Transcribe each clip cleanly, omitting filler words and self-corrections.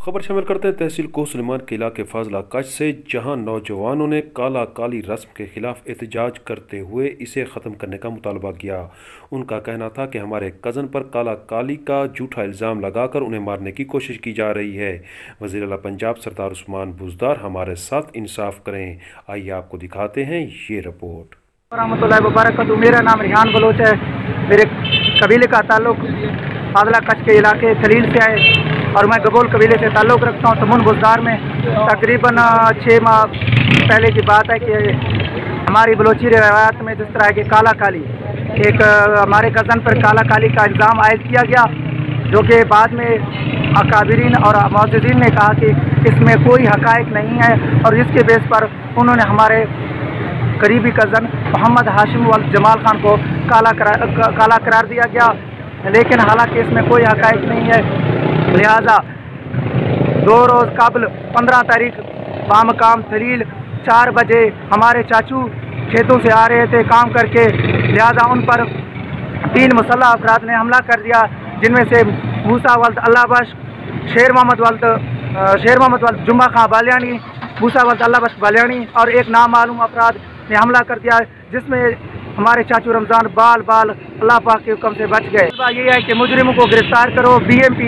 खबर शामिल करते हैं तहसील कोह सुलेमान के इलाके फाजला कच से, जहां नौजवानों ने काला काली रस्म के खिलाफ एहतजाज करते हुए इसे ख़त्म करने का मुतालबा किया। उनका कहना था कि हमारे कज़न पर काला काली का झूठा इल्ज़ाम लगाकर उन्हें मारने की कोशिश की जा रही है। वज़ीर आला पंजाब सरदार उस्मान बुज़दार हमारे साथ इंसाफ करें। आइए आपको दिखाते हैं ये रिपोर्ट। रहमतुल्लाहि व बरकातहू। मेरा नाम रिहान बलोच है। मेरे कबीले का ताल्लुक फाजला कच के इलाके खलील से है और मैं गबोल कबीले से ताल्लुक़ रखता हूँ। तमुन बुज़दार में तकरीबन 6 माह पहले की बात है कि हमारी बलोची रिवायात में जिस तरह है कि काला काली एक हमारे कज़न पर काला काली का इल्ज़ाम आयद किया गया, जो कि बाद में अकाबिरीन और मुअज़्ज़िज़ीन ने कहा कि इसमें कोई हक़ाइक़ नहीं है और जिसके बेस पर उन्होंने हमारे करीबी कज़न मोहम्मद हाशिम वल जमाल खान को काला करार दिया गया, लेकिन हालांकि इसमें कोई हक़ाइक़ नहीं है। लिहाजा 2 रोज़ कबल 15 तारीख बामकाम थलील 4 बजे हमारे चाचू खेतों से आ रहे थे काम करके, लिहाजा उन पर 3 मुसल्लह अफराद ने हमला कर दिया, जिनमें से मूसा वल्द अल्लाह बख्श, शेर मोहम्मद वल्द जुम्मा खां बालियानी, मूसा वल्द अल्लाह बख्श बालियानी और एक नामालूम अफराद ने हमला कर दिया, जिसमें हमारे चाचू रमज़ान बाल अल्लाह पाक के हुक्म से बच गए। ये है कि मुजरिमों को गिरफ्तार करो। BMP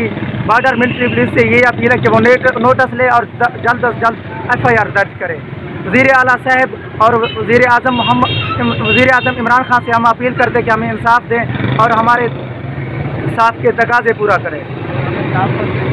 बॉर्डर मिलिट्री पुलिस से ये अपील है कि वो नोटिस ले और जल्द अज जल्द FIR दर्ज करे। वज़ीर आला साहब और वज़ीर आज़म इमरान खान से हम अपील करते हैं कि हमें इंसाफ दें और हमारे इंसाफ के तकाज़े पूरा करें।